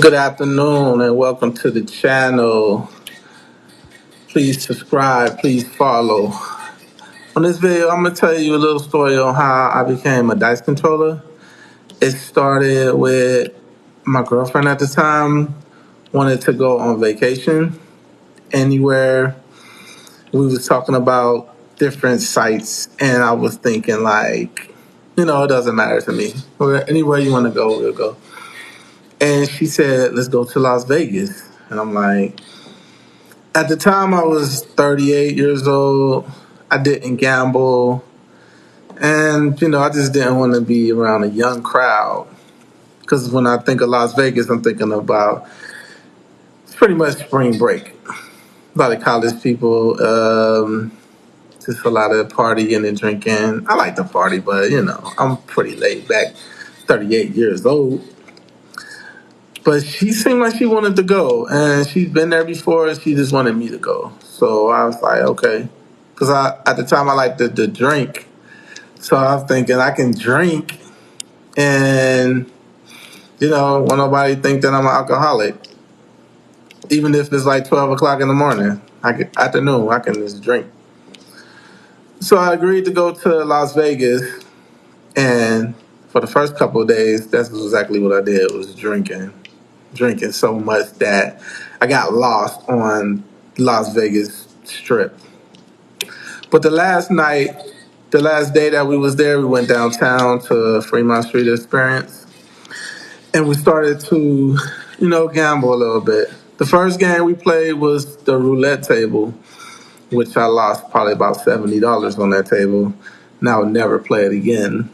Good afternoon and welcome to the channel. Please subscribe, please follow. On this video, I'm going to tell you a little story on how I became a dice controller. It started with my girlfriend at the time wanted to go on vacation anywhere. We was talking about different sites and I was thinking it doesn't matter to me. Anywhere you want to go, we'll go. And she said, let's go to Las Vegas. And I'm like, at the time, I was 38 years old. I didn't gamble. And, I just didn't want to be around a young crowd. Because when I think of Las Vegas, I'm thinking about it's pretty much spring break. A lot of college people, just a lot of partying and drinking. I like to party, but, I'm pretty laid back, 38 years old. But she seemed like she wanted to go, and she'd been there before, and she just wanted me to go. So I was like, okay. Because at the time, I liked to drink. So I was thinking I can drink and, want nobody think that I'm an alcoholic. Even if it's like 12 o'clock in the morning, afternoon, I can just drink. So I agreed to go to Las Vegas, and for the first couple of days, that's exactly what I did, was drinking so much that I got lost on Las Vegas Strip. But the last day that we was there, we went downtown to Fremont Street Experience, and we started to, gamble a little bit. The first game we played was the roulette table, which I lost probably about $70 on that table, and I would never play it again.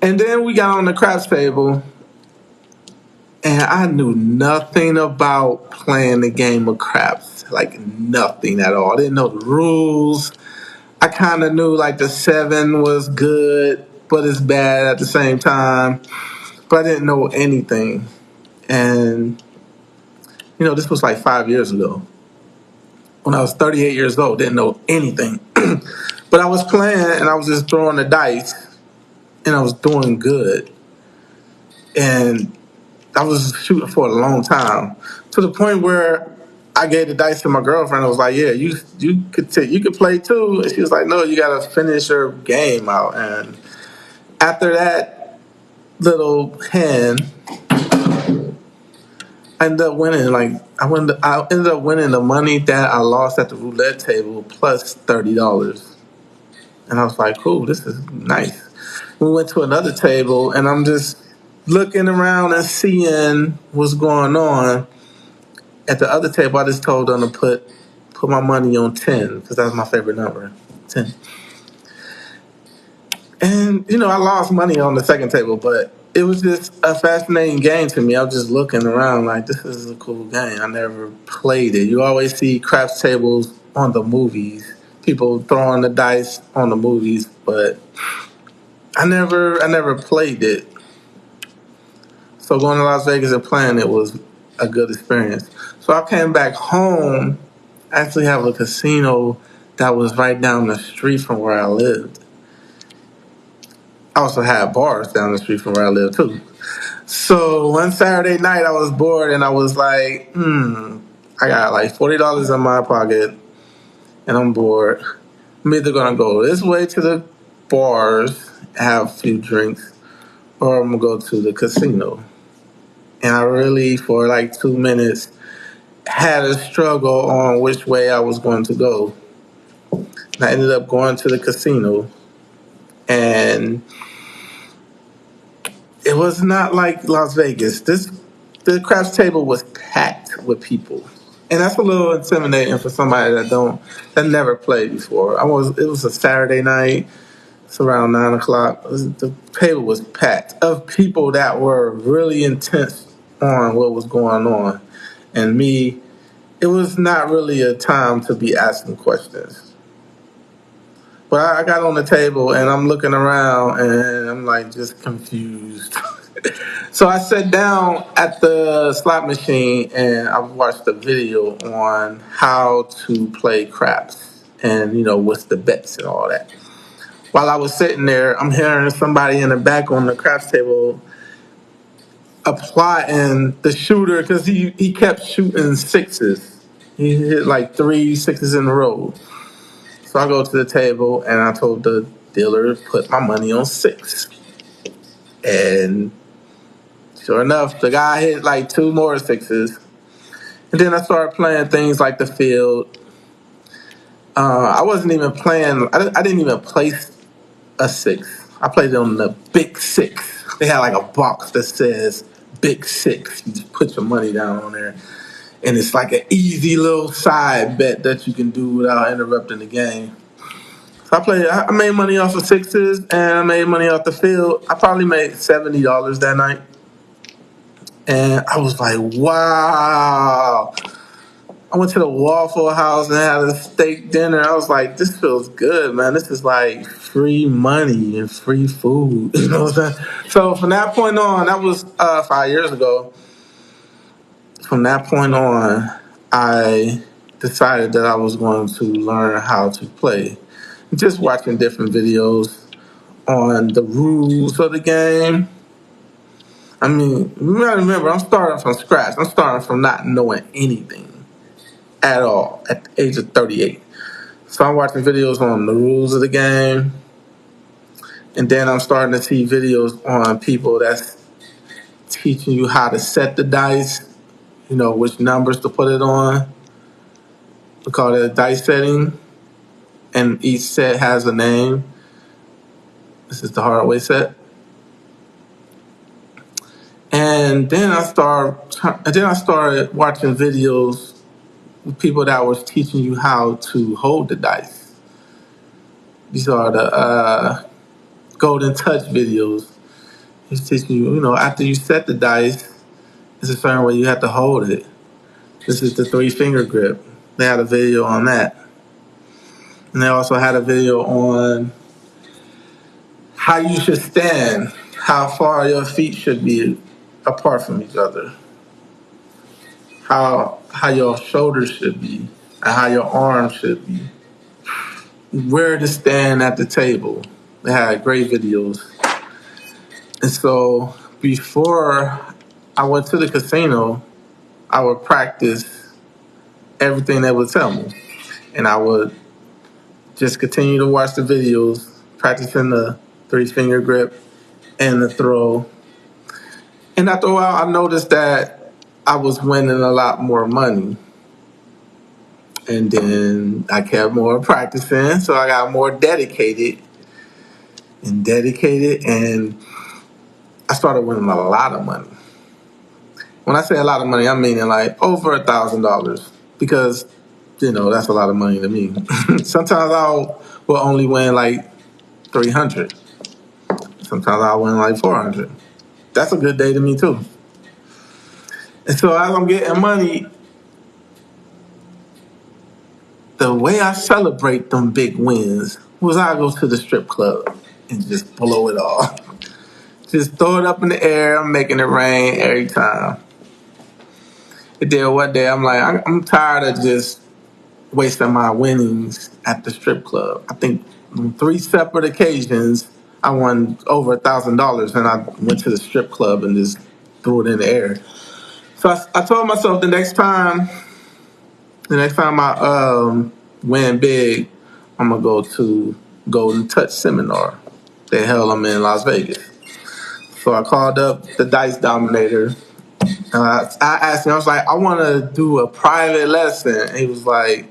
And then we got on the craps table, and I knew nothing about playing the game of craps, like nothing at all. I didn't know the rules. I kind of knew like the 7 was good, but it's bad at the same time. But I didn't know anything. And, this was like 5 years ago. When I was 38 years old, didn't know anything. But I was playing and I was just throwing the dice and I was doing good. And I was shooting for a long time, to the point where I gave the dice to my girlfriend. I was like, "Yeah, you could play too." And she was like, "No, you got to finish your game out." And after that little hand, I ended up winning. I ended up winning the money that I lost at the roulette table plus $30, and I was like, "Cool, this is nice." We went to another table, and I'm just looking around and seeing what's going on. At the other table, I just told them to put my money on 10 because that was my favorite number, 10. And I lost money on the second table, but it was just a fascinating game to me. I was just looking around like, this is a cool game. I never played it. You always see craps tables on the movies, people throwing the dice on the movies, but I never played it. So going to Las Vegas and playing it was a good experience. So I came back home. I actually have a casino that was right down the street from where I lived. I also had bars down the street from where I lived too. So one Saturday night I was bored and I was like, I got like $40 in my pocket and I'm bored. I'm either gonna go this way to the bars, have a few drinks, or I'm gonna go to the casino. And I really, for like 2 minutes, had a struggle on which way I was going to go. And I ended up going to the casino, and it was not like Las Vegas. The craps table was packed with people, and that's a little intimidating for somebody that never played before. It was a Saturday night. It's around 9 o'clock. The table was packed of people that were really intense on what was going on, and me. It was not really a time to be asking questions. But I got on the table and I'm looking around and I'm like just confused. So I sat down at the slot machine and I watched a video on how to play craps and what's the bets and all that. While I was sitting there, I'm hearing somebody in the back on the craps table applying the shooter because he kept shooting sixes. He hit like 3 6s in a row. So I go to the table and I told the dealer to put my money on six. And sure enough, the guy hit like 2 more 6s. And then I started playing things like the field. I wasn't even playing. I didn't even place a six. I played on the big six. They had like a box that says big six. You just put your money down on there. And it's like an easy little side bet that you can do without interrupting the game. So I made money off of sixes and I made money off the field. I probably made $70 that night. And I was like, wow. I went to the Waffle House and had a steak dinner. I was like, this feels good, man. This is like free money and free food. You know what I'm saying? So from that point on, that was 5 years ago. From that point on, I decided that I was going to learn how to play. Just watching different videos on the rules of the game. I mean, you gotta remember, I'm starting from scratch. I'm starting from not knowing anything at all at the age of 38. So I'm watching videos on the rules of the game, and then I'm starting to see videos on people that's teaching you how to set the dice, which numbers to put it on. We call it a dice setting, and each set has a name. This is the hard way set. And then I started watching videos with people that was teaching you how to hold the dice. These are the golden touch videos. He's teaching you, after you set the dice, there's a certain way you have to hold it. This is the 3-finger grip. They had a video on that. And they also had a video on how you should stand, how far your feet should be apart from each other, how your shoulders should be, and how your arms should be, where to stand at the table. They had great videos. And so before I went to the casino, I would practice everything they would tell me. And I would just continue to watch the videos, practicing the 3-finger grip and the throw. And after a while, I noticed that I was winning a lot more money. And then I kept more practicing, so I got more dedicated, and I started winning a lot of money. When I say a lot of money, I'm meaning like over $1,000 because, that's a lot of money to me. Sometimes I will only win like 300. Sometimes I'll win like 400. That's a good day to me too. And so as I'm getting money, the way I celebrate them big wins was I go to the strip club and just blow it all. Just throw it up in the air. I'm making it rain every time. And then one day I'm like, I'm tired of just wasting my winnings at the strip club. I think on 3 separate occasions I won over $1,000, and I went to the strip club and just threw it in the air. So I told myself the next time I win big, I'm gonna go to Golden Touch Seminar. They held them in Las Vegas. So I called up the Dice Dominator. I asked him, I was like, I want to do a private lesson. And he was like,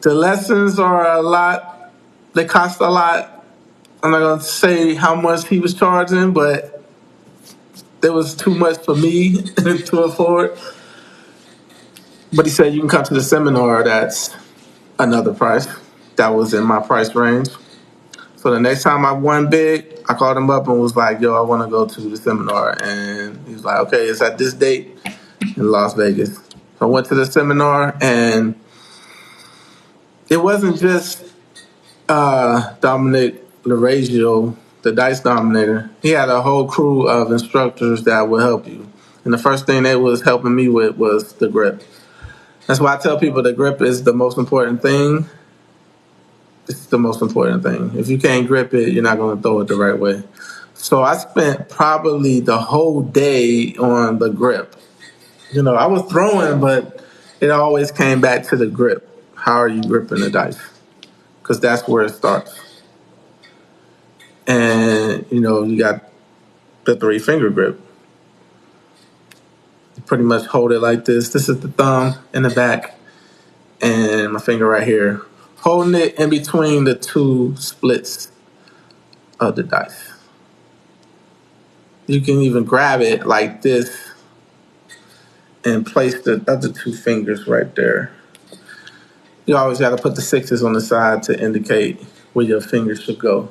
the lessons are a lot. They cost a lot. I'm not going to say how much he was charging, but it was too much for me to afford. But he said, you can come to the seminar. That's another price. That was in my price range. So the next time I won big, I called him up and was like, yo, I want to go to the seminar. And he was like, okay, it's at this date in Las Vegas. So I went to the seminar, and it wasn't just Dominic Larazio, the Dice Dominator. He had a whole crew of instructors that would help you. And the first thing they was helping me with was the grip. That's why I tell people the grip is the most important thing. It's the most important thing. If you can't grip it, you're not going to throw it the right way. So I spent probably the whole day on the grip. I was throwing, but it always came back to the grip. How are you gripping the dice? Because that's where it starts. And, you got the three finger grip. You pretty much hold it like this. This is the thumb in the back, and my finger right here. Holding it in between the two splits of the dice. You can even grab it like this and place the other two fingers right there. You always got to put the sixes on the side to indicate where your fingers should go.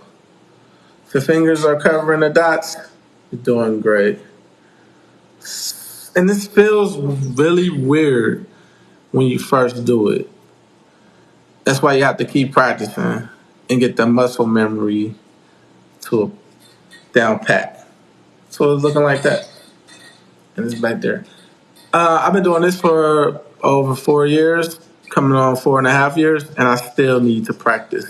If your fingers are covering the dots, you're doing great. And this feels really weird when you first do it. That's why you have to keep practicing and get the muscle memory to a down pat. So it's looking like that. And it's back there. I've been doing this for over 4 years, coming on 4.5 years, and I still need to practice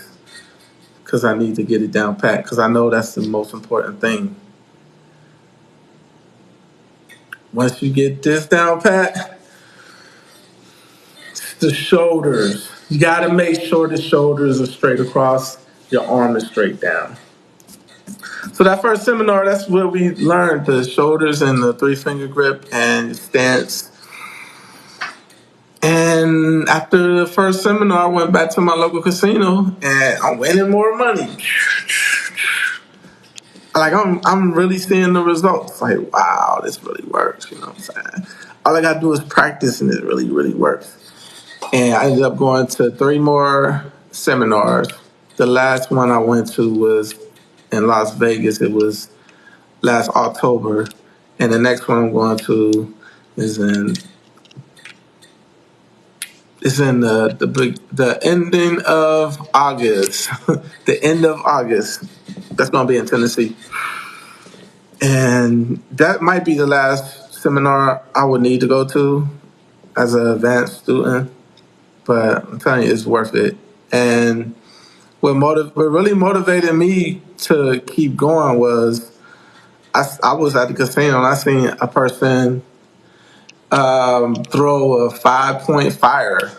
because I need to get it down pat because I know that's the most important thing. Once you get this down pat, the shoulders. You got to make sure the shoulders are straight across, your arm is straight down. So that first seminar, that's what we learned, the shoulders and the three finger grip and stance. And after the first seminar, I went back to my local casino and I'm winning more money. Like I'm really seeing the results. Like, wow, this really works. You know what I'm saying? All I gotta do is practice and it really, really works. And I ended up going to 3 more seminars. The last one I went to was in Las Vegas. It was last October. And the next one I'm going to is in the ending of August. The end of August. That's gonna be in Tennessee. And that might be the last seminar I would need to go to as an advanced student. But I'm telling you, it's worth it. And what really motivated me to keep going was I was at the casino and I seen a person throw a 5-point fire.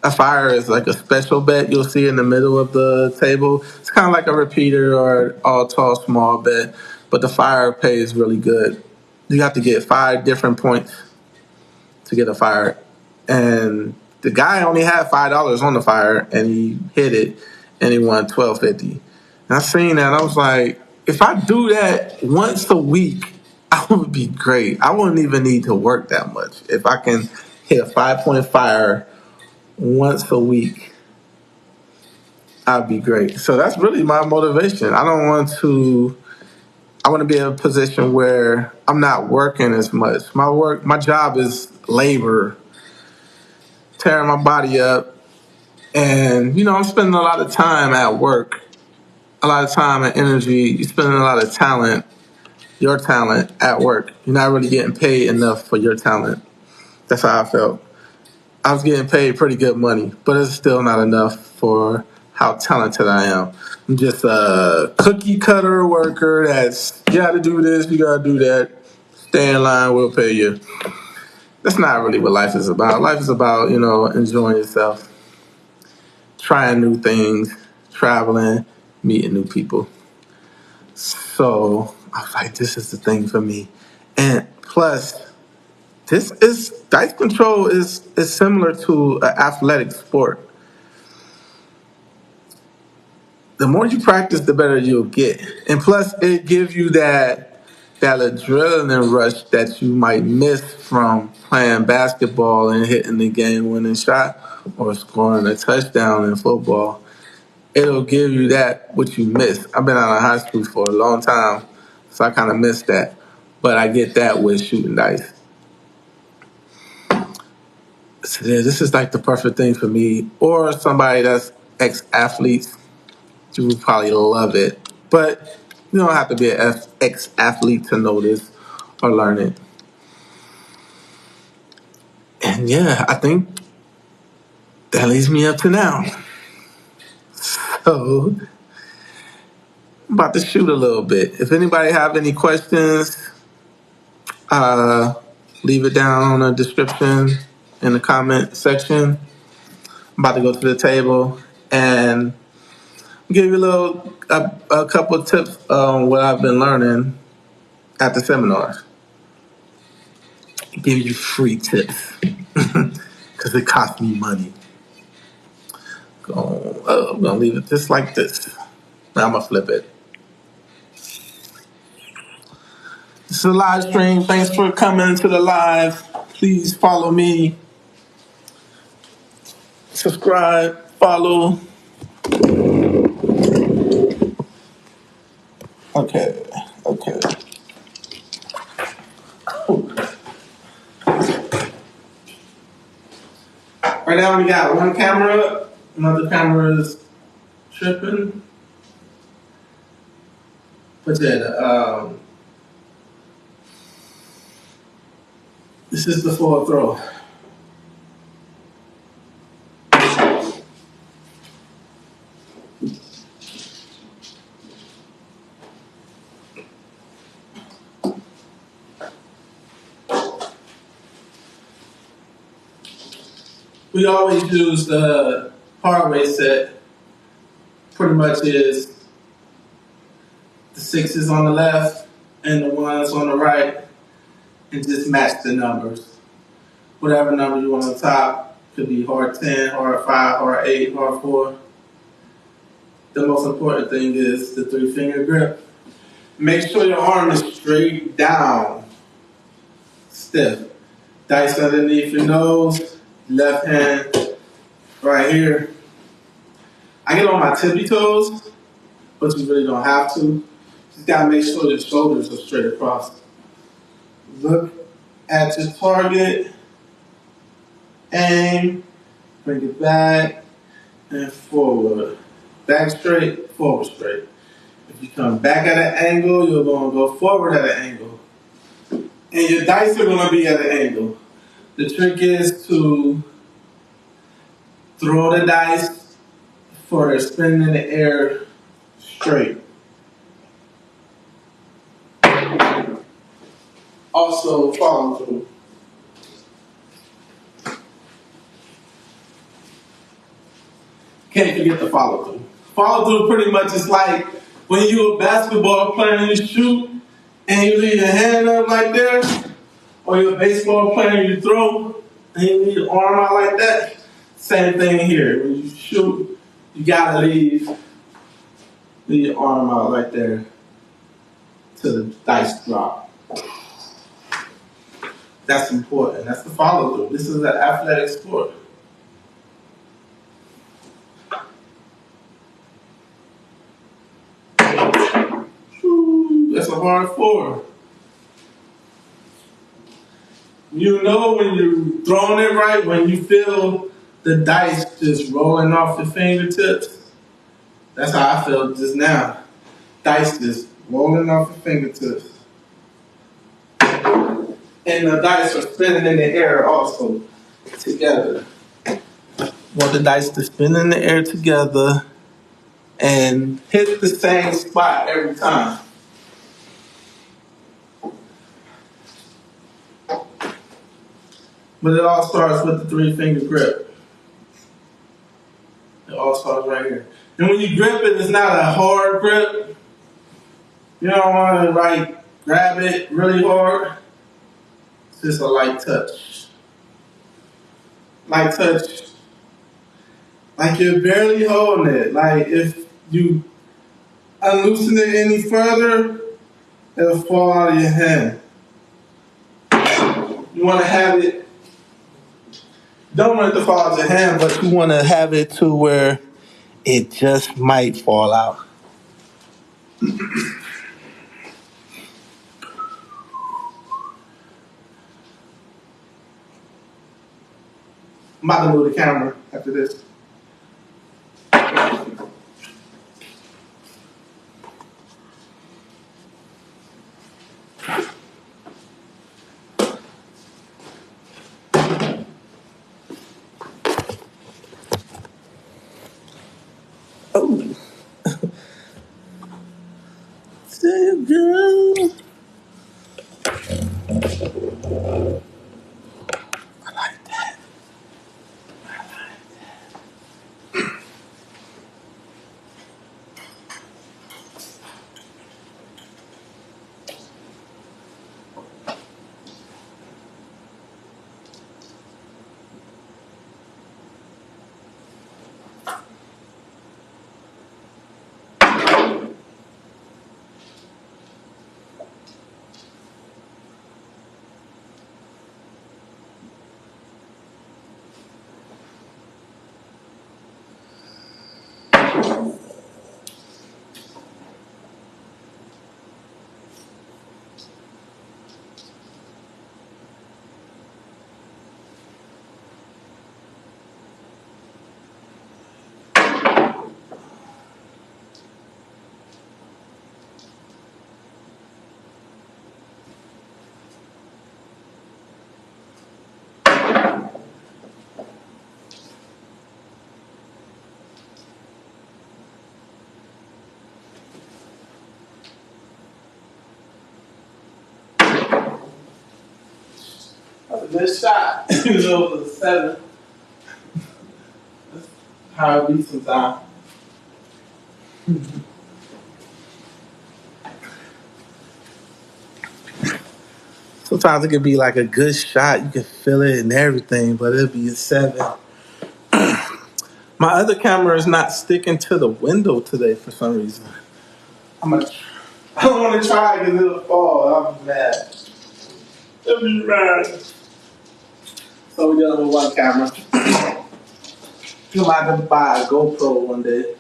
A fire is like a special bet you'll see in the middle of the table. It's kind of like a repeater or all tall, small bet, but the fire pays really good. You have to get 5 different points to get a fire. And the guy only had $5 on the fire and he hit it and he won $12.50. And I seen that and I was like, if I do that once a week, I would be great. I wouldn't even need to work that much. If I can hit a 5-point fire once a week, I'd be great. So that's really my motivation. I want to be in a position where I'm not working as much. My job is labor, tearing my body up. And, I'm spending a lot of time at work, a lot of time and energy. You're spending a lot of talent, your talent at work. You're not really getting paid enough for your talent. That's how I felt. I was getting paid pretty good money, but it's still not enough for how talented I am. I'm just a cookie cutter worker that's, you gotta do this, you gotta do that. Stay in line, we'll pay you. That's not really what life is about. Life is about, enjoying yourself, trying new things, traveling, meeting new people. So I was like, this is the thing for me. And plus, dice control is similar to an athletic sport. The more you practice, the better you'll get. And plus, it gives you that adrenaline rush that you might miss from playing basketball and hitting the game-winning shot or scoring a touchdown in football. It'll give you that what you miss. I've been out of high school for a long time, so I kind of missed that. But I get that with shooting dice. So yeah, this is like the perfect thing for me or somebody that's ex-athletes. You would probably love it. But you don't have to be an ex-athlete to know this or learn it. And yeah, I think that leads me up to now. So I'm about to shoot a little bit. If anybody have any questions, uh, leave it down in the description in the comment section. I'm about to go to the table and give you a couple of tips on what I've been learning at the seminars. Give you free tips because it costs me money. I'm gonna leave it just like this. Now I'm gonna flip it. This is a live stream. Thanks for coming to the live. Please follow me. Subscribe. Follow. Okay. Okay. Right now we got one camera up. Another camera is tripping. But yeah, this is the full throw. We always use the hard way set. Pretty much is the sixes on the left and the ones on the right, and just match the numbers. Whatever number you want on top, could be hard 10, hard 5, hard 8, hard 4. The most important thing is the 3-finger grip. Make sure your arm is straight down, stiff. Dice underneath your nose, left hand right here. I get on my tippy toes, but you really don't have to. Just gotta make sure your shoulders are straight across. Look at your target, aim, bring it back and forward. Back straight, forward straight. If you come back at an angle, you're gonna go forward at an angle. And your dice are gonna be at an angle. The trick is to throw the dice for a spin in the air straight. Also follow through. Can't forget the follow through. Follow through pretty much is like when you're a basketball player and you shoot and you leave your hand up like that, or you're a baseball player and you throw and you leave your arm out like that. Same thing here. When you shoot, you gotta leave your arm out right there till the dice drop. That's important. That's the follow through. This is an athletic sport. That's a hard 4. You know when you're throwing it right, when you feel the dice just rolling off the fingertips. That's how I feel just now. Dice just rolling off the fingertips. And the dice are spinning in the air also together. Want the dice to spin in the air together and hit the same spot every time. But it all starts with the 3-finger grip. It all starts right here. And when you grip it, it's not a hard grip. You don't want to grab it really hard. It's just a light touch. Light touch. Like you're barely holding it. Like if you unloosen it any further, it'll fall out of your hand. You want to have it, don't want it to fall out of your hand, but you want to have it to where it just might fall out. I'm about to move the camera after this. Oh. That's a good shot. It was over the 7. That's how it be sometimes. Sometimes it could be like a good shot. You can feel it and everything, but it'll be a 7. My other camera is not sticking to the window today for some reason. I'm gonna. I don't want to try because it'll fall. I'll be mad. It'll be mad. So we're dealing with one camera. I might have to buy a GoPro one day.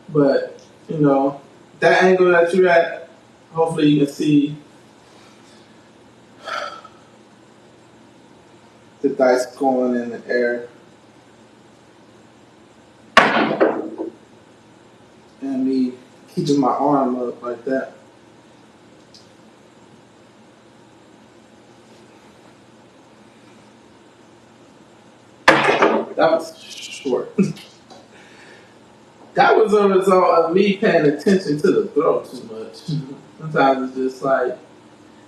But, you know, that angle that you're at, hopefully you can see the dice going in the air. And me keeping my arm up like that. That was short. That was a result of me paying attention to the throw too much. Sometimes it's just like,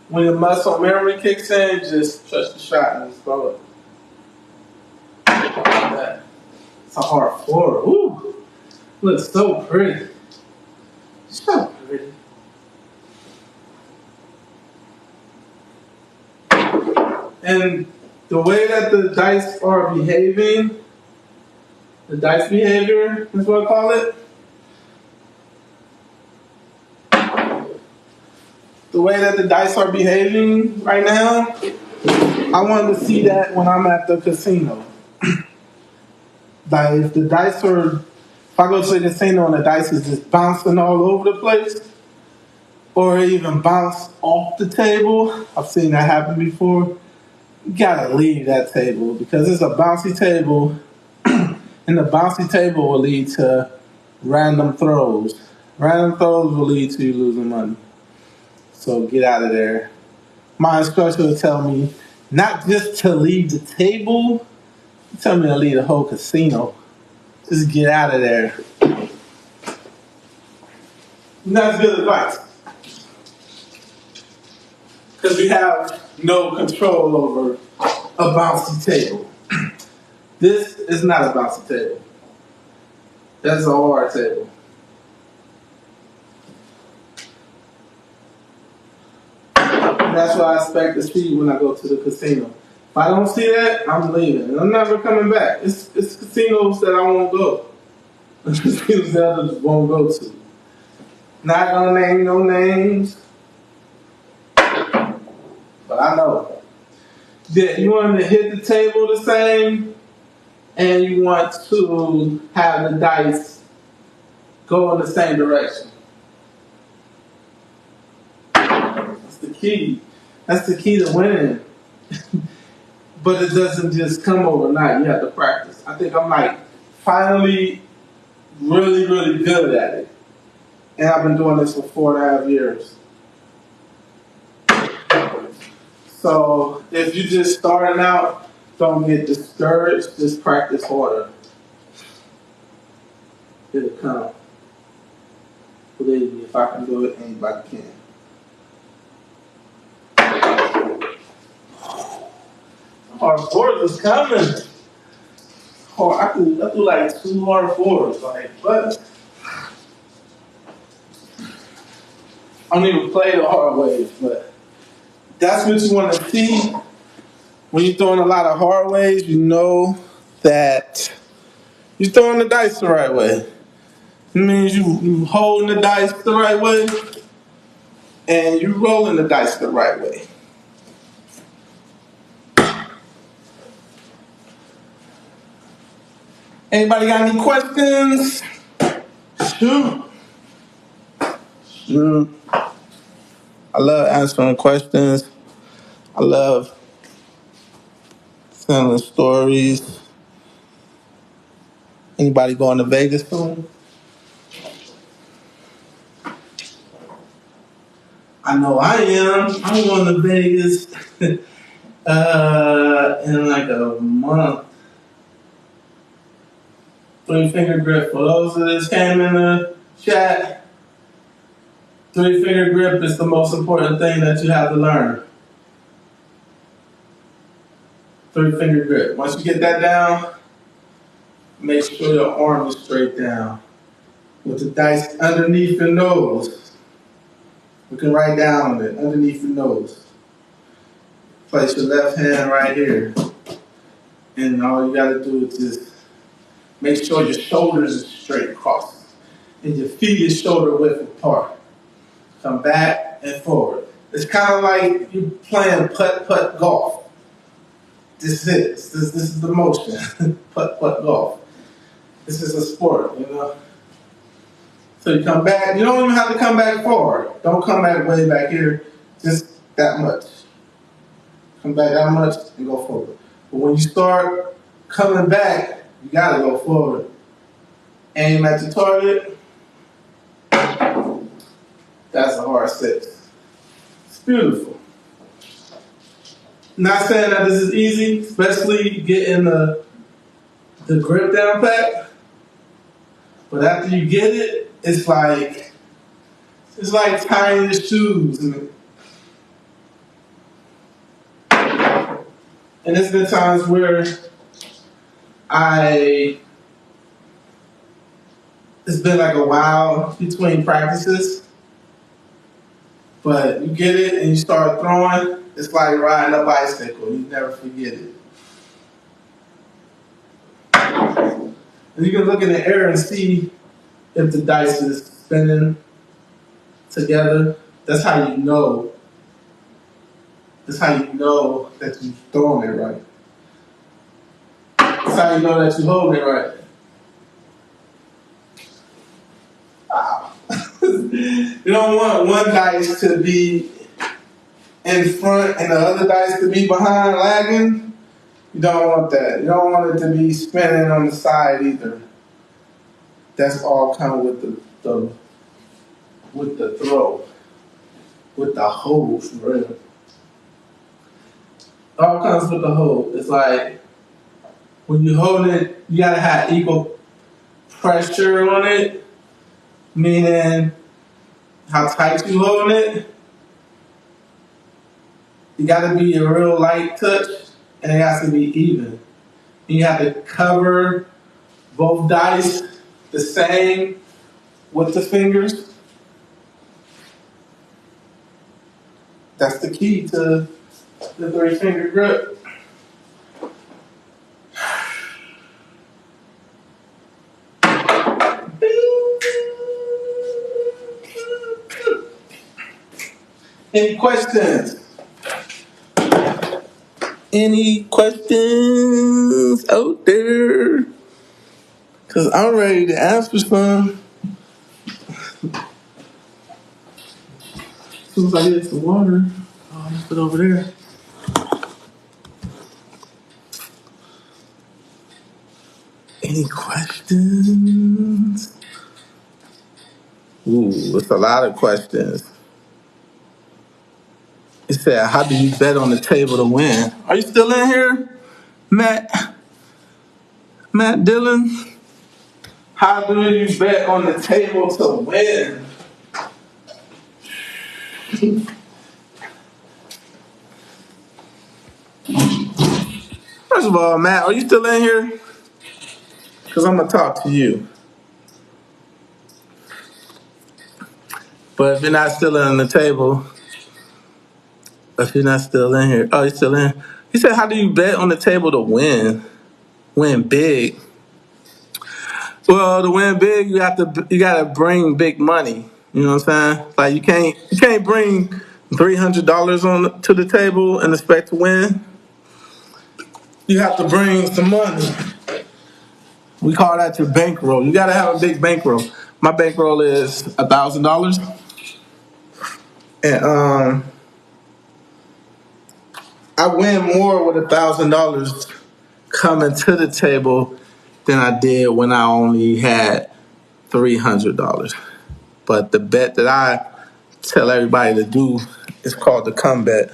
when your muscle memory kicks in, just trust the shot and just throw it. Like that. It's a hard floor. Ooh, looks so pretty. So pretty. And the way that the dice are behaving, the dice behavior is what I call it. The way that the dice are behaving right now, I want to see that when I'm at the casino. Like if the dice are, if I go to the casino and the dice is just bouncing all over the place, or even bounce off the table, I've seen that happen before. You gotta leave that table because it's a bouncy table, and the bouncy table will lead to random throws. Random throws will lead to you losing money. So get out of there. My instructor will tell me not just to leave the table, he tell me to leave the whole casino. Just get out of there. And that's good advice. Because we have no control over a bouncy table. This is not a bouncy table. That's a hard table. That's what I expect to see when I go to the casino. If I don't see that, I'm leaving. And I'm never coming back. It's casinos that I won't go. Casinos that I just won't go to. Not gonna name no names. But I know. Yeah, you want to hit the table the same, and you want to have the dice go in the same direction. That's the key. That's the key to winning. But it doesn't just come overnight. You have to practice. I think I'm like finally really, really good at it. And I've been doing this for 4.5 years. So if you're just starting out, don't get discouraged. Just practice harder. It'll come. Believe me, if I can do it, anybody can. Hard fours is coming. I do like 2 hard fours. Like, what? I don't even play the hard ways, but that's what you want to see. When you're throwing a lot of hard ways, you know that you're throwing the dice the right way. It means you holding the dice the right way and you rolling the dice the right way. Anybody got any questions? Shoot. Shoot. I love answering questions. I love telling stories. Anybody going to Vegas soon? I know I am. I'm going to Vegas in like a month. 3-finger grip. For those that just came in the chat, 3-finger grip is the most important thing that you have to learn. 3-finger grip. Once you get that down, make sure your arm is straight down. With the dice underneath your nose. You can write down on it, underneath your nose. Place your left hand right here. And all you gotta do is just make sure your shoulders are straight across. And your feet is shoulder width apart. Come back and forward. It's kind of like you playing putt-putt golf. This is it. This is the motion. Putt-putt golf. This is a sport, you know. So you come back. You don't even have to come back forward. Don't come back way back here. Just that much. Come back that much and go forward. But when you start coming back, you gotta go forward. Aim at the target. That's a hard 6. It's beautiful. Not saying that this is easy, especially getting the grip down pat. But after you get it, it's like tying your shoes. And there's been times where it's been like a while between practices, but you get it and you start throwing, it's like riding a bicycle. You never forget it. And you can look in the air and see if the dice is spinning together. That's how you know. That's how you know that you're throwing it right. That's how you know that you're holding it right. Wow. You don't want one dice to be in front and the other dice to be behind lagging. You don't want that. You don't want it to be spinning on the side either. That's all come with the throw, with the hold for real. All comes with the hold. It's like when you hold it, you gotta have equal pressure on it, meaning how tight you hold it. You gotta be a real light touch, and it has to be even. You have to cover both dice the same with the fingers. That's the key to the 3-finger grip. Any questions? Any questions out there? Because I'm ready to answer some. As soon as I get some water, I'll just put it over there. Any questions? Ooh, it's a lot of questions. It said, how do you bet on the table to win? Are you still in here, Matt? Matt Dillon? How do you bet on the table to win? First of all, Matt, are you still in here? Because I'm going to talk to you. But if you're not still on the table, if you're not still in here, oh, you're still in. He said, "How do you bet on the table to win big?" Well, to win big, you gotta bring big money. You know what I'm saying? Like you can't bring $300 on to the table and expect to win. You have to bring some money. We call that your bankroll. You gotta have a big bankroll. My bankroll is $1,000, and I win more with $1,000 coming to the table than I did when I only had $300. But the bet that I tell everybody to do is called the come bet,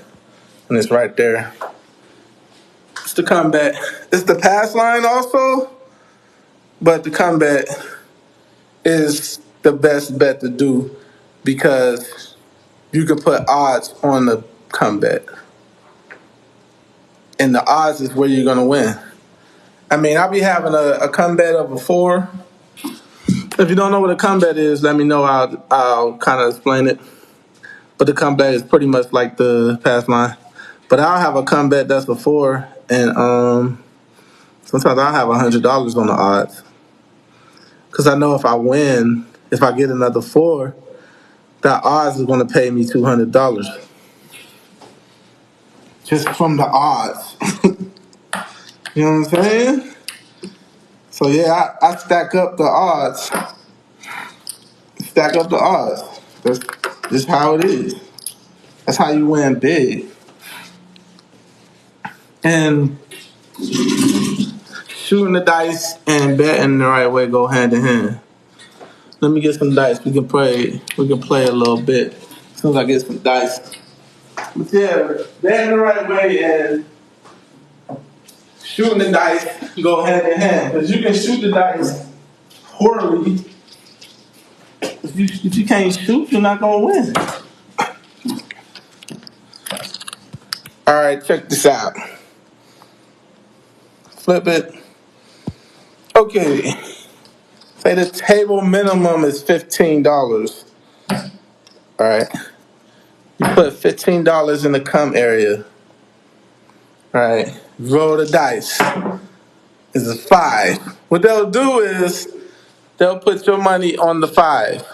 and it's right there. It's the come bet. It's the pass line also, but the come bet is the best bet to do because you can put odds on the come bet, and the odds is where you're gonna win. I mean, I'll be having a come bet of a 4. If you don't know what a come bet is, let me know. I'll kind of explain it. But the comeback is pretty much like the pass line. But I'll have a comeback that's a 4, and sometimes I'll have $100 on the odds because I know if I win, if I get another 4, that odds is going to pay me $200 just from the odds. You know what I'm saying? So yeah, I stack up the odds. Stack up the odds. That's just how it is. That's how you win big. And shooting the dice and betting the right way go hand in hand. Let me get some dice. We can play. We can play a little bit as soon as I get some dice. But yeah, betting the right way and shooting the dice go hand in hand. Because you can shoot the dice poorly. If you can't shoot, you're not gonna win. All right, check this out. Flip it. Okay. Say the table minimum is $15. All right. You put $15 in the come area. All right. Roll the dice. It's a 5. What they'll do is they'll put your money on the 5,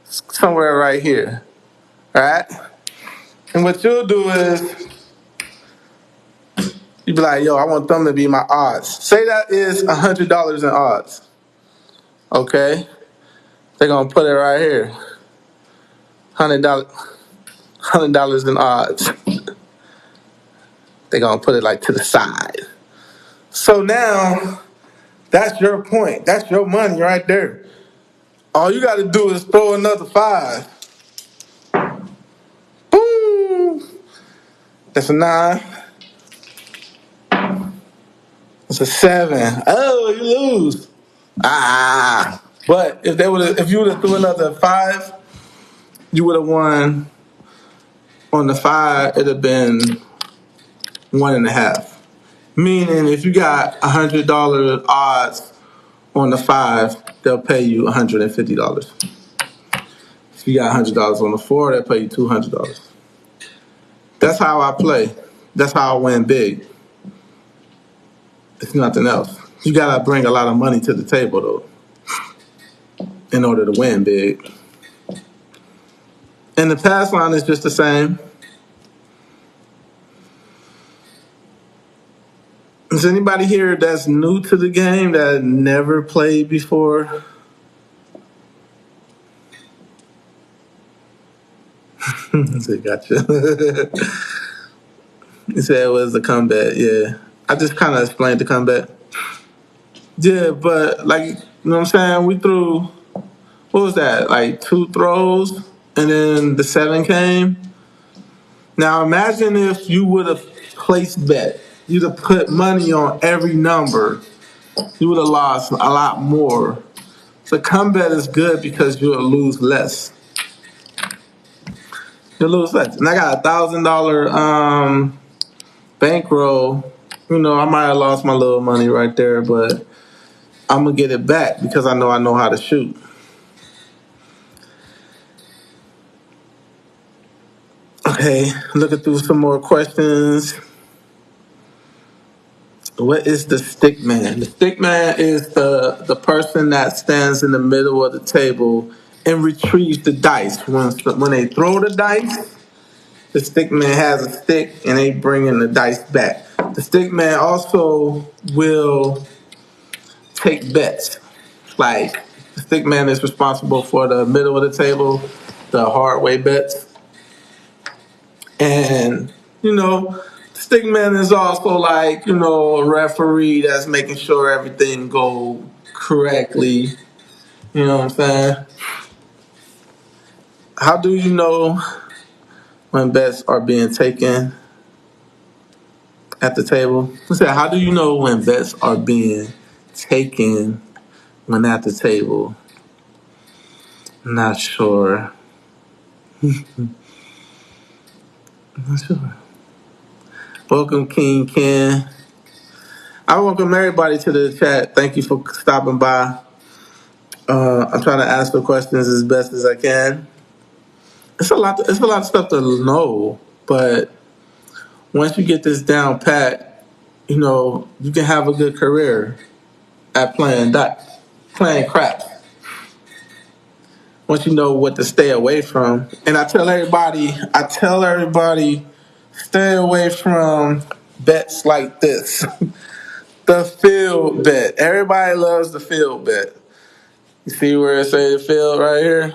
somewhere right here. All right. And what you'll do is you be like, yo, I want them to be my odds. Say that is $100 in odds. Okay. They're gonna put it right here. $100 in odds. They're gonna put it like to the side. So now that's your point. That's your money right there. All you gotta do is throw another 5. Boom. That's a 9. It's a 7. Oh, you lose. Ah. But if you would have threw another 5, you would have won. On the 5, it'd have been 1.5. Meaning, if you got $100 odds on the 5, they'll pay you $150. If you got $100 on the 4, they'll pay you $200. That's how I play. That's how I win big. It's nothing else. You gotta bring a lot of money to the table though, in order to win big. And the pass line is just the same. Is anybody here that's new to the game that never played before? I gotcha. He said it was the comeback, yeah. I just kind of explained the comeback. Yeah, but like, you know what I'm saying? We threw, what was that? Like 2 throws, and then the 7 came. Now imagine if you would have placed bet. You'd have put money on every number. You would have lost a lot more. So comeback is good because you'll lose less. You'll lose less. And I got $1,000 bankroll. You know, I might have lost my little money right there, but I'm gonna get it back because I know how to shoot. Okay, looking through some more questions. What is the stick man? The stick man is the person that stands in the middle of the table and retrieves the dice. When they throw the dice, the stick man has a stick and they bring the dice back. The stick man also will take bets. Like the stick man is responsible for the middle of the table, the hard way bets. And, stick man is also like, a referee that's making sure everything go correctly. You know what I'm saying? How do you know when bets are being taken at the table? How do you know when bets are being taken when at the table? Not sure. Not sure. Welcome, King Ken. I welcome everybody to the chat. Thank you for stopping by. I'm trying to answer questions as best as I can. It's a lot. It's a lot of stuff to know, but once you get this down pat, you can have a good career at playing craps. Once you know what to stay away from, and I tell everybody, stay away from bets like this. The field bet. Everybody loves the field bet. You see where it say the field right here?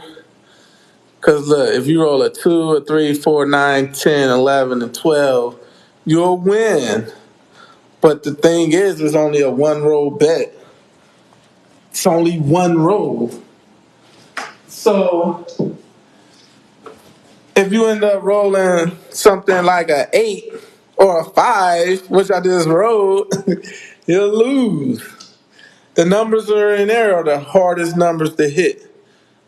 Because look, if you roll a 2, a 3, 4, 9, 10, 11, and 12, you'll win. But the thing is, it's only a one roll bet. It's only one roll. So if you end up rolling something like a 8 or a 5, which I just rolled, you'll lose. The numbers that are in there are the hardest numbers to hit.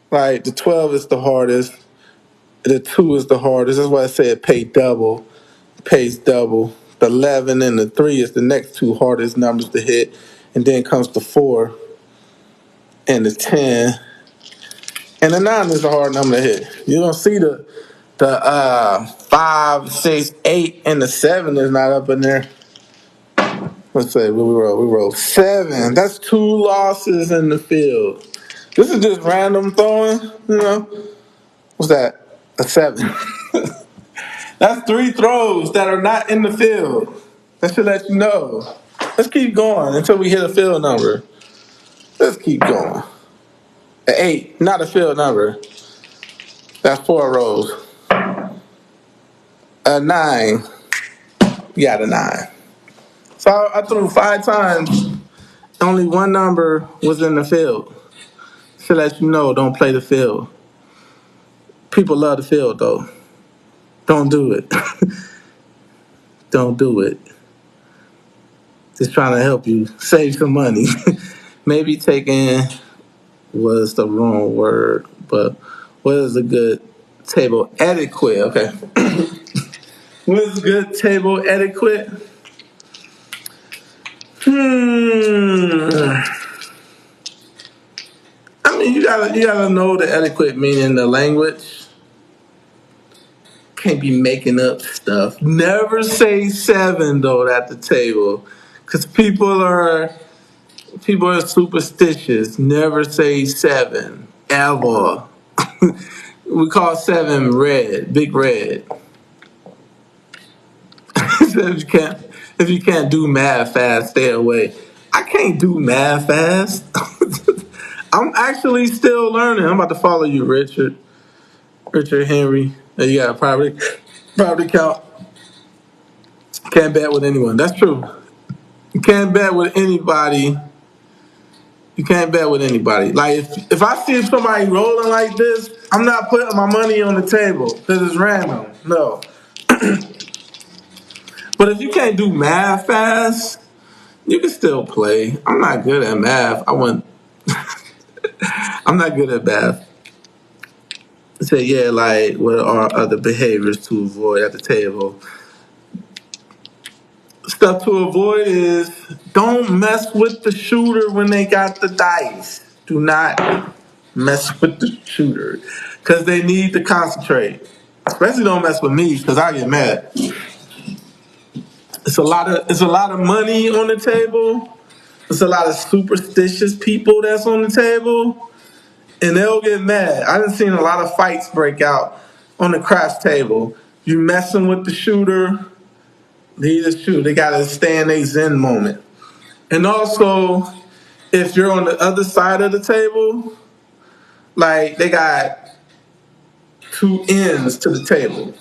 Like the 12 is the hardest. The 2 is the hardest. That's why I say it pays double. The 11 and the 3 is the next two hardest numbers to hit. And then comes the 4 and the 10. And the 9 is a hard number to hit. You don't see the 5, 6, 8, and the 7 is not up in there. Let's say we roll 7. That's 2 losses in the field. This is just random throwing. What's that? A 7. That's 3 throws that are not in the field. That should let you know. Let's keep going until we hit a field number. Let's keep going. An 8, not a field number. That's 4 rows. A 9, you got a 9. So I threw 5 times. Only one number was in the field. Should let you know, don't play the field. People love the field though. Don't do it. Don't do it. Just trying to help you save some money. Maybe taking was the wrong word, but what is a good table etiquette? Okay. What is good table etiquette? I mean, you gotta know the etiquette, meaning the language. Can't be making up stuff. Never say 7 though at the table, because people are superstitious. Never say 7 ever. We call 7 red, big red. So if you can't do math fast, stay away. I can't do math fast. I'm actually still learning. I'm about to follow you, Richard. Richard Henry. You got a property account. Can't bet with anyone. That's true. You can't bet with anybody. You can't bet with anybody. Like if I see somebody rolling like this, I'm not putting my money on the table because it's random. No. But if you can't do math fast, you can still play. I'm not good at math. I'm not good at math. So yeah, like what are other behaviors to avoid at the table? Stuff to avoid is don't mess with the shooter when they got the dice. Do not mess with the shooter because they need to concentrate. Especially don't mess with me because I get mad. It's a lot of money on the table. It's a lot of superstitious people that's on the table, and they'll get mad. I done seen a lot of fights break out on the craps table. You messing with the shooter, leave the shooter. They gotta stay in a zen moment. And also, if you're on the other side of the table, like they got two ends to the table.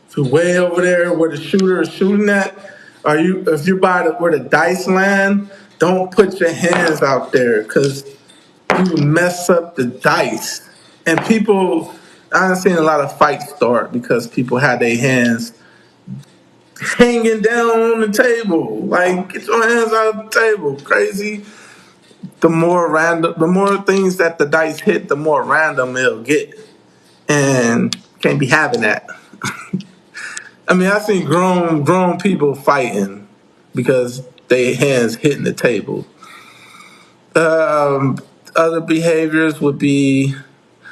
So way over there where the shooter is shooting at, if you're by where the dice land, don't put your hands out there because you mess up the dice. And people, I've seen a lot of fights start because people had their hands hanging down on the table. Like, get your hands out of the table. Crazy. The more things that the dice hit, the more random it'll get. And can't be having that. I mean, I've seen grown people fighting because their hands hitting the table. Um, Other behaviors would be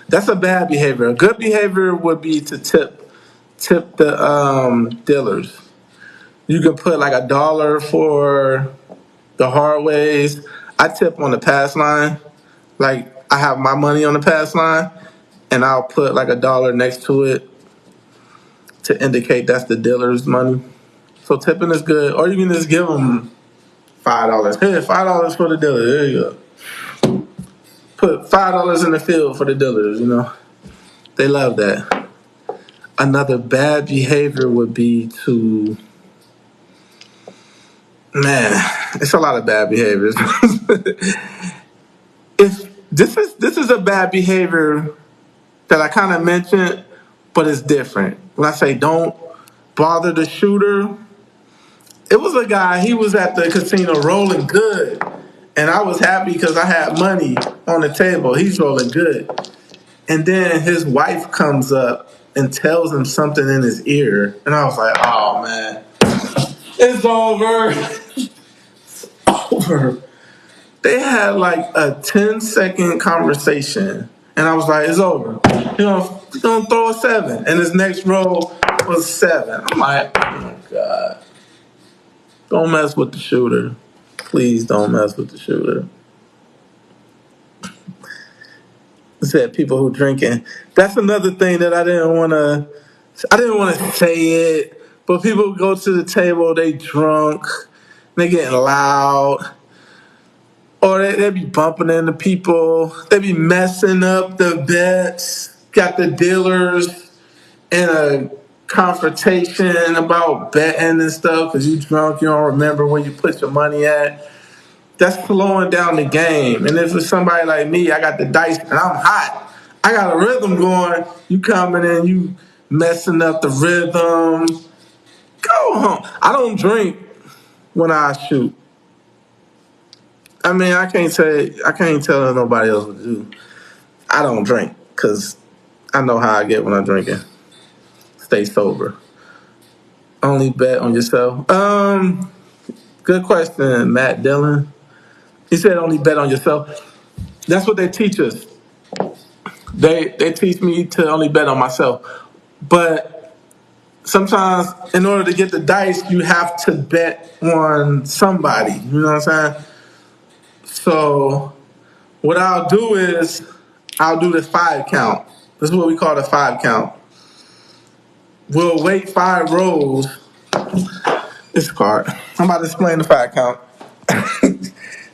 that's a bad behavior. A good behavior would be to tip the dealers. You can put like $1 for the hard ways. I tip on the pass line. Like I have my money on the pass line, and I'll put like $1 next to it to indicate that's the dealer's money. So tipping is good, or you can just give them $5. Hey, $5 for the dealer. There you go. Put $5 in the field for the dealers. You know, they love that. Another bad behavior would be to man. It's a lot of bad behaviors. If this is a bad behavior that I kind of mentioned, but it's different. When I say don't bother the shooter, it was a guy. He was at the casino rolling good, and I was happy because I had money on the table. He's rolling good. And then his wife comes up and tells him something in his ear. And I was like, oh man, it's over. Over. They had like a 10-second conversation. And I was like, it's over. He's gonna throw a 7. And his next roll was 7. I'm like, oh my God. Don't mess with the shooter. Please don't mess with the shooter. Said people who drinking. That's another thing that I didn't want to say it, but people go to the table, they drunk, they getting loud, or they be bumping into people, they be messing up the bets, got the dealers in a confrontation about betting and stuff because you drunk, you don't remember where you put your money at. That's slowing down the game. And if it's somebody like me, I got the dice and I'm hot. I got a rhythm going. You coming in, you messing up the rhythm. Go home. I don't drink when I shoot. I mean, I can't tell nobody else what to do. I don't drink because I know how I get when I'm drinking. Stay sober. Only bet on yourself. Good question, Matt Dillon. He said only bet on yourself. That's what they teach us. They teach me to only bet on myself. But sometimes in order to get the dice, you have to bet on somebody. You know what I'm saying? So what I'll do is I'll do the 5 count. This is what we call the 5 count. We'll wait 5 rolls. This card. I'm about to explain the 5 count.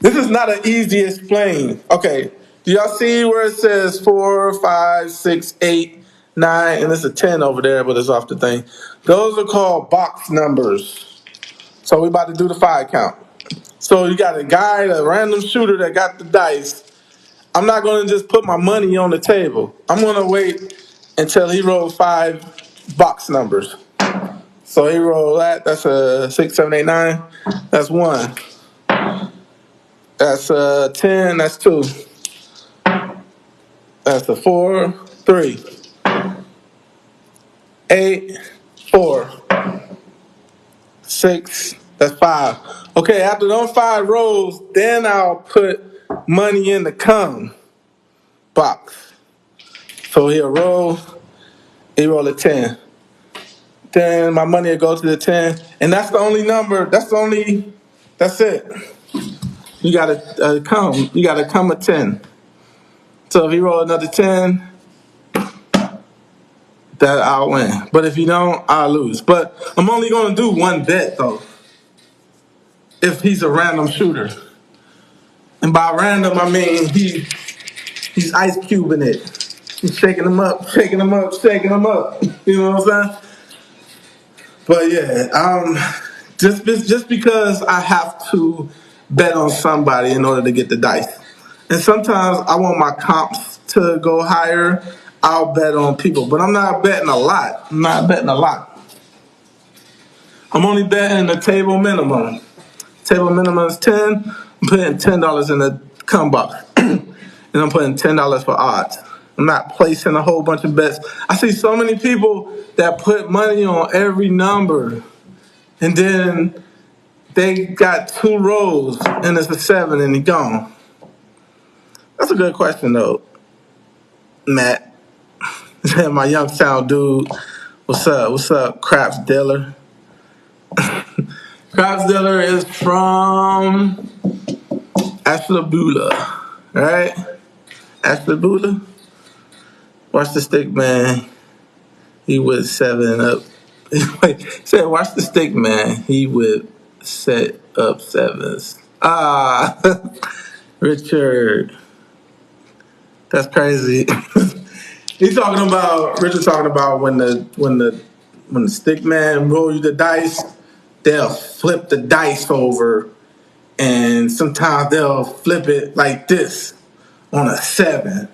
This is not an easy explain. Okay. Do y'all see where it says 4, 5, 6, 8, 9, and there's a 10 over there, but it's off the thing. Those are called box numbers. So we about to do the 5 count. So you got a random shooter that got the dice. I'm not going to just put my money on the table. I'm going to wait until he rolls 5 box numbers. So he rolled that. That's a 6, 7, 8, 9. That's 1. That's 10. That's 2. That's a 4, 3, 8, 4, 6. That's 5. Okay, after those 5 rolls, then I'll put money in the come box. So he'll roll, He roll a 10. Then my money will go to the 10. And that's the only number. That's it. You gotta come. You gotta come a 10. So if he roll another 10, that I'll win. But if you don't, I'll lose. But I'm only gonna do one bet though. If he's a random shooter. And by random I mean he's ice cubing it. He's shaking them up, shaking them up, shaking them up. You know what I'm saying? But yeah, just because I have to bet on somebody in order to get the dice. And sometimes I want my comps to go higher. I'll bet on people, but I'm not betting a lot. I'm not betting a lot. I'm only betting the table minimum. Table minimum is 10. I'm putting $10 in the come box. And I'm putting $10 for odds. I'm not placing a whole bunch of bets. I see so many people that put money on every number. And then they got 2 rows and it's a 7 and he gone. That's a good question though, Matt. My Youngstown dude. What's up? What's up, Craps Dealer? Craps Dealer is from Ashtabula, right? Ashtabula. Watch the stick, man. He would 7 up. He said, watch the stick, man. He would set up 7s. Richard. That's crazy. Richard's talking about when the stick man roll you the dice, they'll flip the dice over and sometimes they'll flip it like this on a 7.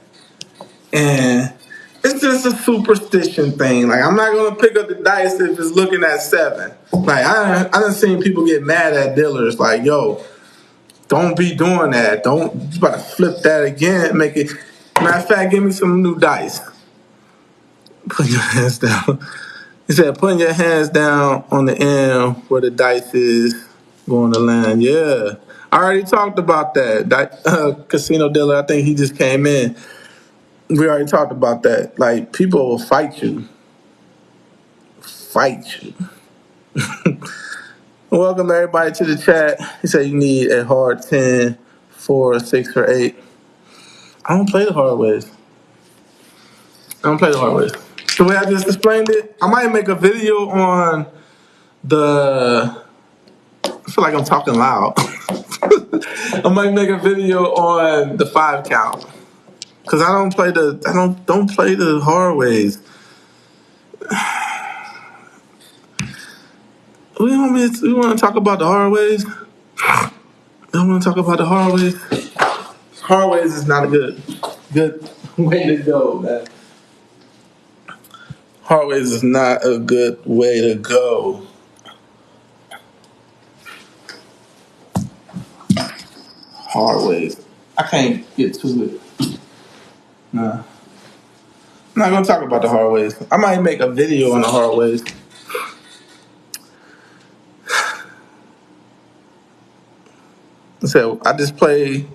And it's just a superstition thing. Like, I'm not gonna pick up the dice if it's looking at 7. Like, I done seen people get mad at dealers. Like, yo, don't be doing that. Don't you about to flip that again. Make it. Matter of fact, give me some new dice. Put your hands down. He said, putting your hands down on the end where the dice is going to land. Yeah, I already talked about that. Casino dealer, I think he just came in. We already talked about that. Like, people will fight you. Fight you. Welcome, everybody, to the chat. He said you need a hard 10, 4, 6, or 8. I don't play the hard ways. The way I just explained it, I might make a video on I feel like I'm talking loud. I might make a video on the 5 count. Cause I don't play the hard ways. We want to talk about the hard ways. Don't want to talk about the hard ways. Hard ways is not a good way to go, man. Hard ways is not a good way to go. Hard ways. I can't get to it. Nah. I'm not gonna talk about the hard ways. I might make a video on the hard ways. So I just play.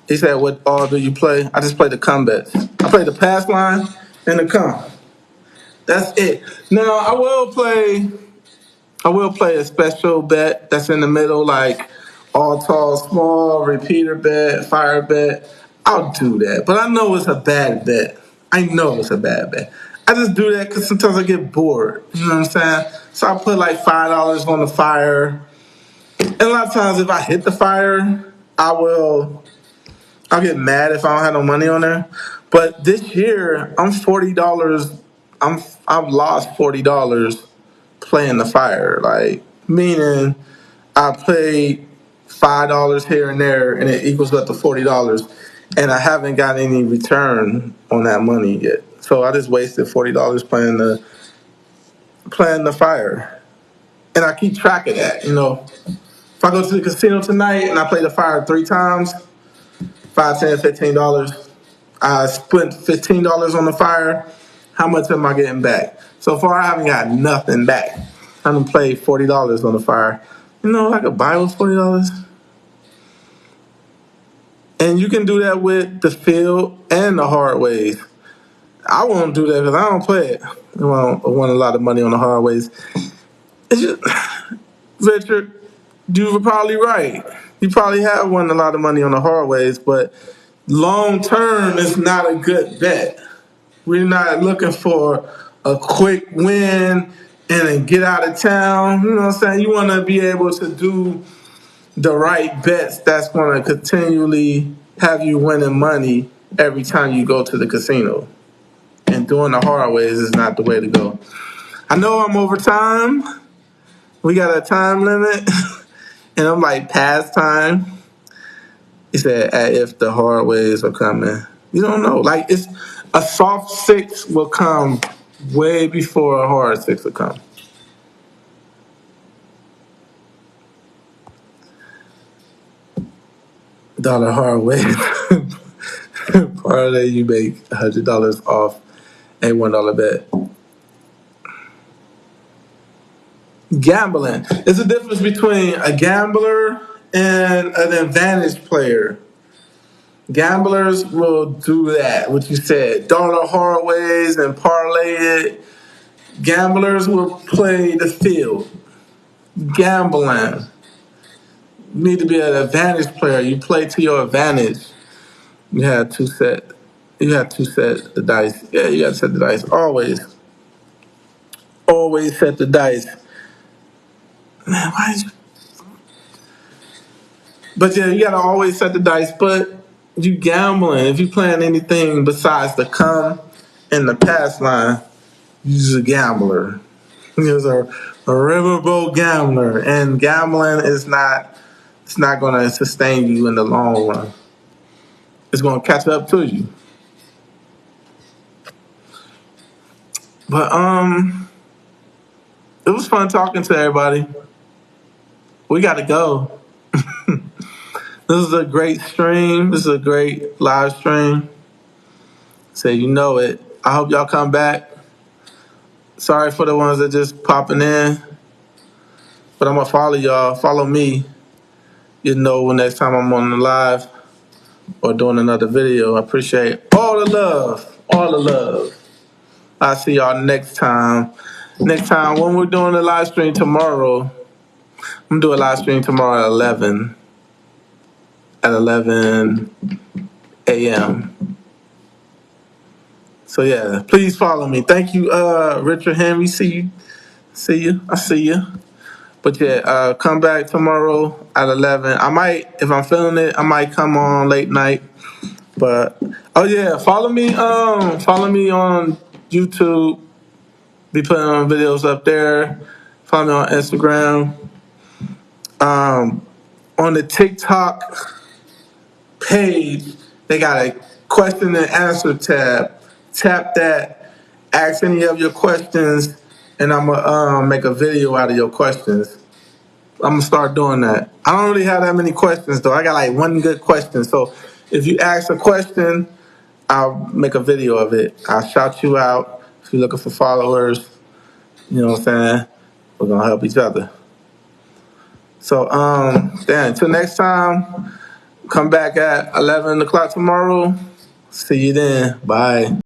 He said, "What all do you play?" I just play the combats. I play the pass line and the come. That's it. Now I will play a special bet that's in the middle, like all tall, small, repeater bet, fire bet. I'll do that, but I know it's a bad bet. I know it's a bad bet. I just do that because sometimes I get bored. You know what I'm saying? So I put like $5 on the fire. And a lot of times if I hit the fire, I'll get mad if I don't have no money on there. But this year, I'm $40. I've lost $40 playing the fire. Like, meaning I played $5 here and there, and it equals up to $40, and I haven't got any return on that money yet. So I just wasted $40 playing the fire, and I keep track of that. You know, if I go to the casino tonight and I play the fire 3 times, $5, $10, $15. I spent $15 on the fire. How much am I getting back? So far, I haven't got nothing back. I done played $40 on the fire. You know, I could buy with $40. And you can do that with the field and the hard ways. I won't do that because I don't play it. I won a lot of money on the hard ways. It's just, Richard, you were probably right. You probably have won a lot of money on the hard ways, but long term is not a good bet. We're not looking for a quick win and a get out of town. You know what I'm saying? You want to be able to do the right bets that's going to continually have you winning money every time you go to the casino. And doing the hard ways is not the way to go. I know I'm over time. We got a time limit. And I'm like, past time. He said, if the hard ways are coming. You don't know. Like, it's a soft six will come way before a hard six will come. Dollar hard way. Parlay, you make $100 off a $1 bet. Gambling. There's a difference between a gambler and an advantage player. Gamblers will do that, what you said, dollar hard ways and parlay it. Gamblers will play the field. Gambling. You need to be an advantage player. You play to your advantage. You have to set the dice. Yeah, you gotta set the dice. Always. Always set the dice. Man, why is But yeah, you gotta always set the dice. But you gambling. If you playing anything besides the come and the pass line, you're a gambler. You're a riverboat gambler, and gambling is not. It's not gonna sustain you in the long run. It's gonna catch up to you. But it was fun talking to everybody. We gotta go. This is a great stream. This is a great live stream. So you know it. I hope y'all come back. Sorry for the ones that just popping in. But I'm gonna follow y'all. Follow me. You know when next time I'm on the live or doing another video. I appreciate all the love. All the love. I'll see y'all next time. Next time when we're doing the live stream tomorrow. I'm gonna do a live stream tomorrow at 11. At 11 a.m. So yeah, please follow me. Thank you, Richard Henry. See you. I see you. But yeah, come back tomorrow at 11. I might, if I'm feeling it, I might come on late night. But oh yeah, follow me on YouTube. Be putting on videos up there. Follow me on Instagram. On the TikTok page, they got a question and answer tab. Tap that, ask any of your questions, and I'm gonna make a video out of your questions. I'm gonna start doing that. I don't really have that many questions though. I got like one good question. So if you ask a question, I'll make a video of it. I'll shout you out. If you're looking for followers, you know what I'm saying? We're gonna help each other. So then until next time, come back at 11 o'clock tomorrow. See you then. Bye.